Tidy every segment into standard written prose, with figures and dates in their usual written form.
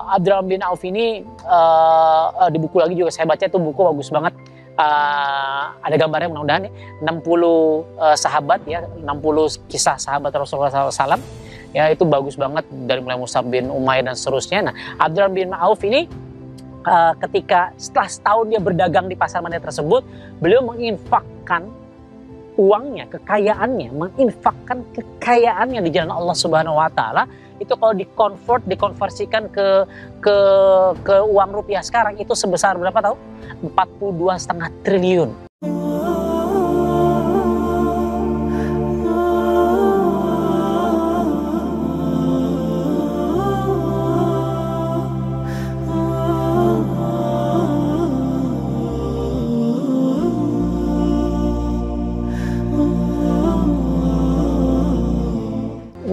Abdurrahman bin Auf ini di buku lagi juga saya baca, itu buku bagus banget. Ada gambarnya mudah-mudahan ya, 60 sahabat ya, 60 kisah sahabat Rasulullah SAW ya, itu bagus banget dari mulai Mus'ab bin Umair dan seterusnya. Nah, Abdurrahman bin Auf ini ketika setelah setahun dia berdagang di pasar Madinah tersebut, beliau menginfakkan uangnya, kekayaannya, menginfakkan kekayaannya di jalan Allah Subhanahu wa taala. Itu kalau dikonversikan ke uang rupiah sekarang itu sebesar berapa tahu? 42,5 triliun.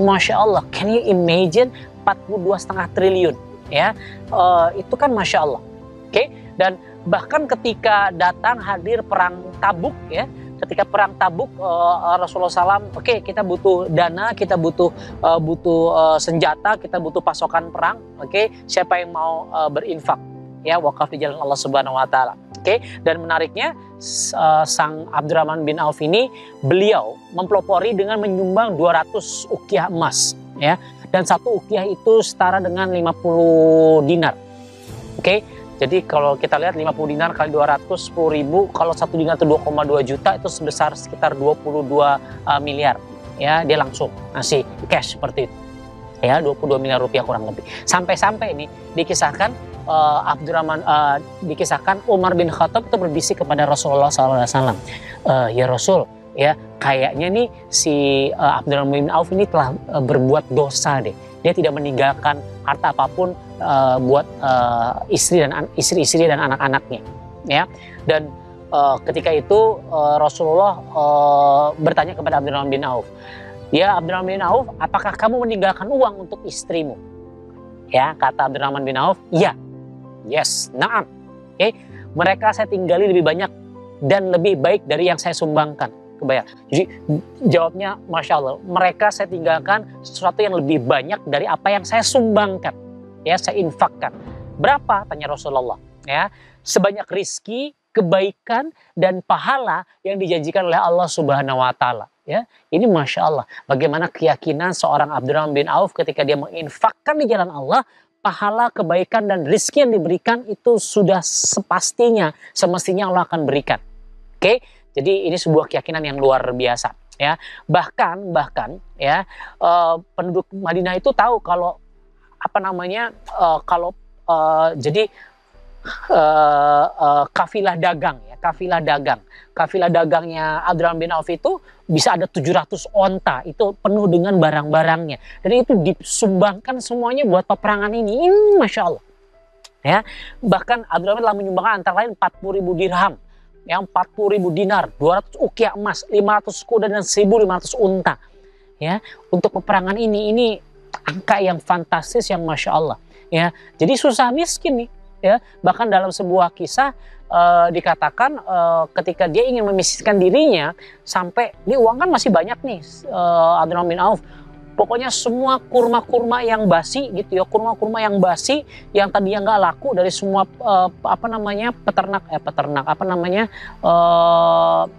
Masya Allah, can you imagine 42,5 triliun ya, itu kan Masya Allah. Oke. Dan bahkan ketika datang hadir perang Tabuk ya, ketika perang Tabuk Rasulullah SAW, oke, kita butuh dana, kita butuh senjata, kita butuh pasokan perang, oke, siapa yang mau berinfak ya, wakaf di jalan Allah Subhanahu wa taala. Oke, dan menariknya sang Abdurrahman bin Auf ini, beliau mempelopori dengan menyumbang 200 ukiah emas ya, dan satu ukiah itu setara dengan 50 dinar. Oke, jadi kalau kita lihat 50 dinar kali 200, 10.000, kalau 1 dinar itu 2,2 juta, itu sebesar sekitar 22 miliar ya, dia langsung ngasih cash seperti itu ya, 22 miliar rupiah kurang lebih. Sampai-sampai ini dikisahkan dikisahkan Umar bin Khattab itu berbisik kepada Rasulullah SAW, ya Rasul ya, kayaknya nih si Abdurrahman bin Auf ini telah berbuat dosa deh, dia tidak meninggalkan harta apapun buat istri-istri dan anak-anaknya ya. Dan ketika itu Rasulullah bertanya kepada Abdurrahman bin Auf, ya Abdurrahman bin Auf, apakah kamu meninggalkan uang untuk istrimu? Ya, kata Abdurrahman bin Auf, ya. Yes, na'am. Oke, mereka saya tinggali lebih banyak dan lebih baik dari yang saya sumbangkan. Kebayang. Jadi jawabnya Masya Allah, mereka saya tinggalkan sesuatu yang lebih banyak dari apa yang saya sumbangkan. Ya, saya infakkan. Berapa? Tanya Rasulullah. Ya, sebanyak rizki, kebaikan dan pahala yang dijanjikan oleh Allah Subhanahu wa taala. Ya, ini Masya Allah, bagaimana keyakinan seorang Abdurrahman bin Auf ketika dia menginfakkan di jalan Allah, pahala, kebaikan dan rizki yang diberikan itu sudah semestinya Allah akan berikan. Oke, jadi ini sebuah keyakinan yang luar biasa ya. Bahkan ya, penduduk Madinah itu tahu kalau jadi kafilah dagang ya, kafilah dagangnya Abdurrahman bin Auf itu bisa ada 700 onta, itu penuh dengan barang-barangnya, dan itu disumbangkan semuanya buat peperangan ini. Masya Allah ya. Bahkan Abdurrahman telah menyumbangkan antara lain 40.000 dirham, yang 40.000 dinar, 200 ukiah emas, 500 kuda dan 1.500 unta ya, untuk peperangan ini. Ini angka yang fantastis, yang Masya Allah ya. Jadi susah miskin nih ya. Bahkan dalam sebuah kisah dikatakan ketika dia ingin memiskinkan dirinya, sampai ini uang kan masih banyak nih Abdurrahman bin Auf, pokoknya semua kurma-kurma yang basi gitu ya, kurma-kurma yang basi yang tadinya nggak laku dari semua peternak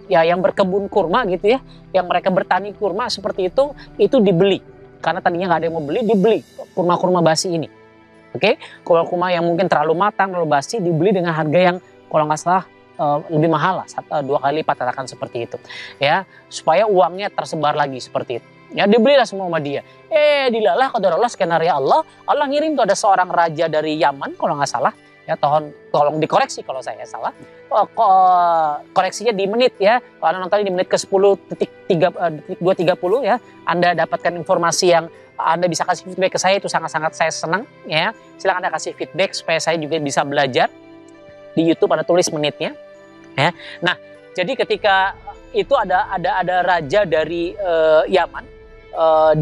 yang berkebun kurma gitu ya, yang mereka bertani kurma seperti itu dibeli, karena tadinya nggak ada yang mau beli, dibeli kurma-kurma basi ini. Oke, kurma yang mungkin terlalu matang, terlalu basi, dibeli dengan harga yang kalau nggak salah lebih mahal lah, 2 kali lipat, katakan seperti itu ya, supaya uangnya tersebar lagi seperti itu ya. Dibelilah semua sama dia. Dilalah qadarullah, skenario Allah ngirim tuh ada seorang raja dari Yaman kalau nggak salah ya, tolong dikoreksi kalau saya salah, koreksinya di menit ya, kalau nonton di menit ke 10.230 ya, Anda dapatkan informasi yang Anda bisa kasih feedback ke saya, itu sangat-sangat saya senang ya. Silakan Anda kasih feedback supaya saya juga bisa belajar. Di YouTube Anda tulis menitnya ya. Nah, jadi ketika itu ada raja dari Yaman,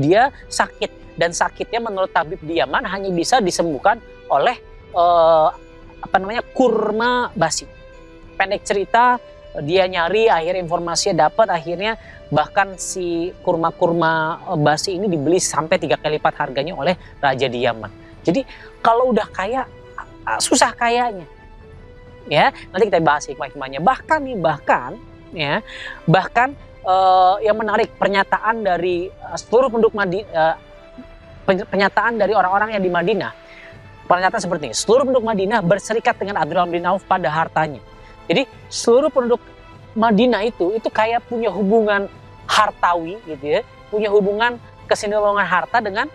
dia sakit, dan sakitnya menurut tabib di Yaman hanya bisa disembuhkan oleh kurma basi. Pendek cerita, dia nyari, akhirnya informasinya dapat, akhirnya bahkan si kurma-kurma basi ini dibeli sampai 3 kali lipat harganya oleh raja di Yaman. Jadi kalau udah kaya, susah kayanya. Ya, nanti kita bahas hikmah-hikmahnya. Bahkan yang menarik pernyataan dari seluruh penduduk Madinah, pernyataan dari orang-orang yang di Madinah. Pernyataan seperti ini, seluruh penduduk Madinah berserikat dengan Abdurrahman bin Auf pada hartanya. Jadi seluruh penduduk Madinah itu kayak punya hubungan hartawi gitu ya, punya hubungan kesinambungan harta dengan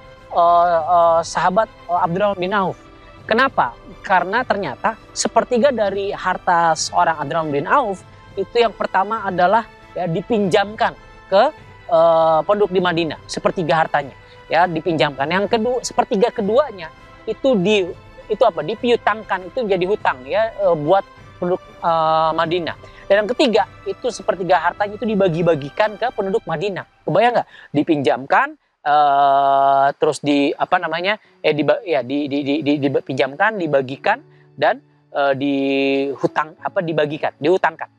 sahabat Abdurrahman bin Auf. Kenapa? Karena ternyata sepertiga dari harta seorang Abdurrahman bin Auf itu yang pertama adalah ya dipinjamkan ke penduduk di Madinah, sepertiga hartanya ya dipinjamkan. Yang kedua, sepertiga keduanya itu dipiutangkan, itu jadi hutang ya buat penduduk Madinah. Dan yang ketiga itu sepertiga hartanya itu dibagi-bagikan ke penduduk Madinah. Kebayang nggak? Dipinjamkan terus dipinjamkan, dibagikan dan dihutangkan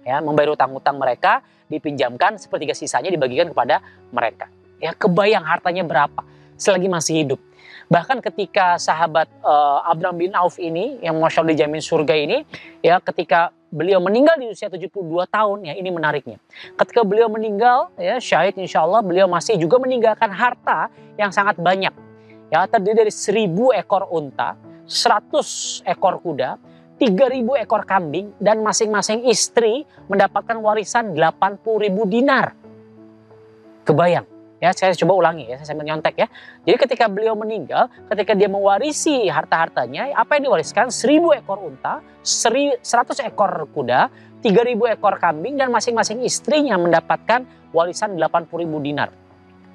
ya, membayar hutang-hutang mereka, dipinjamkan, sepertiga sisanya dibagikan kepada mereka. Ya, kebayang hartanya berapa selagi masih hidup. Bahkan ketika sahabat Abdurrahman bin Auf ini yang Masya Allah dijamin surga ini, ya ketika beliau meninggal di usia 72 tahun, ya ini menariknya. Ketika beliau meninggal, ya syahid insya Allah, beliau masih juga meninggalkan harta yang sangat banyak. Ya, terdiri dari 1000 ekor unta, 100 ekor kuda, 3000 ekor kambing, dan masing-masing istri mendapatkan warisan 80.000 dinar. Kebayang. Ya, saya coba ulangi ya, saya menyontek ya. Jadi ketika beliau meninggal, ketika dia mewarisi harta-hartanya, apa yang diwariskan? 1000 ekor unta, 100 ekor kuda, 3000 ekor kambing, dan masing-masing istrinya mendapatkan warisan 80.000 dinar.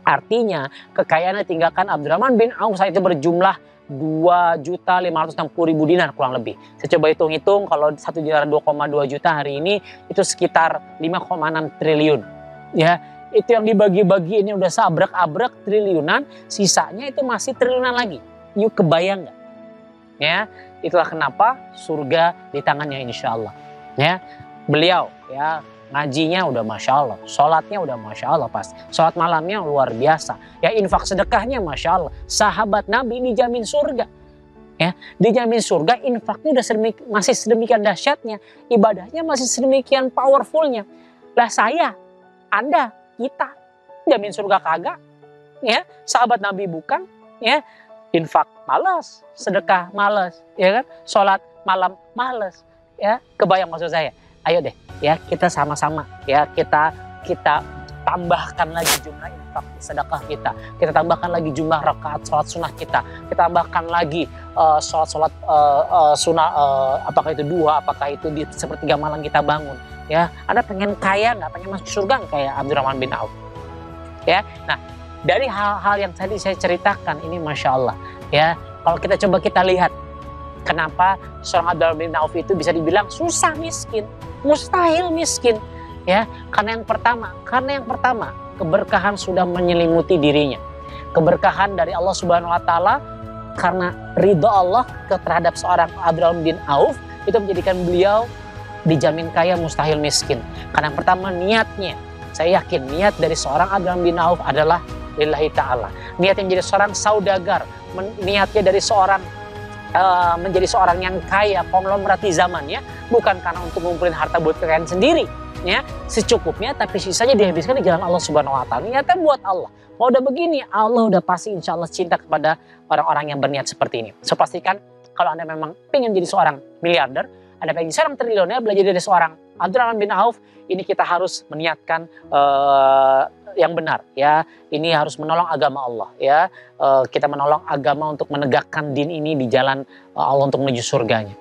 Artinya kekayaan yang ditinggalkan Abdurrahman bin Auf saat itu berjumlah 2.560.000 dinar kurang lebih. Saya coba hitung-hitung, kalau 1 dinar 2,2 juta hari ini itu sekitar 5,6 triliun. Ya, itu yang dibagi-bagi ini udah sabrak-abrak triliunan, sisanya itu masih triliunan lagi. Yuk kebayang nggak? Ya, itulah kenapa surga di tangannya insya Allah. Ya, beliau ya ngajinya udah Masya Allah, sholatnya udah Masya Allah pasti, sholat malamnya luar biasa. Ya, infak sedekahnya Masya Allah. Sahabat Nabi dijamin surga. Ya, dijamin surga, infaknya udah masih sedemikian dahsyatnya, ibadahnya masih sedemikian powerfulnya. Lah saya, Anda, kita jamin surga kagak, ya sahabat Nabi bukan, ya infak malas, sedekah malas, ya kan, sholat malam malas, ya kebayang maksud saya. Ayo deh, ya kita sama-sama, ya kita tambahkan lagi jumlah infak sedekah kita tambahkan lagi jumlah rakaat sholat sunnah kita tambahkan lagi sholat sunnah, apakah itu 2, apakah itu di sepertiga malam kita bangun. Ya, Anda pengen kaya nggak? Pengen masuk surga nggak kayak Abdurrahman bin Auf? Ya, nah dari hal-hal yang tadi saya ceritakan ini, Masya Allah. Ya, kalau kita lihat, kenapa seorang Abdurrahman bin Auf itu bisa dibilang susah miskin, mustahil miskin? Ya, karena yang pertama keberkahan sudah menyelimuti dirinya, keberkahan dari Allah Subhanahu Wa Taala, karena ridho Allah terhadap seorang Abdurrahman bin Auf itu menjadikan beliau dijamin kaya, mustahil miskin. Karena yang pertama niatnya, saya yakin niat dari seorang Abdurrahman bin Auf adalah lillahi ta'ala. Niat yang jadi seorang saudagar, niatnya dari seorang menjadi seorang yang kaya, konglomerat di zamannya, bukan karena untuk ngumpulin harta buat kekayaan sendiri, ya secukupnya, tapi sisanya dihabiskan di jalan Allah Subhanahu Wa Taala. Niatnya buat Allah. Kalau udah begini, Allah udah pasti insya Allah cinta kepada orang-orang yang berniat seperti ini. So pastikan kalau Anda memang pengen jadi seorang miliarder, Anda pengen seorang triliuner, belajar dari seorang Abdurrahman bin Auf, ini kita harus meniatkan yang benar, ya. Ini harus menolong agama Allah, ya. Kita menolong agama untuk menegakkan din ini di jalan Allah untuk menuju surganya.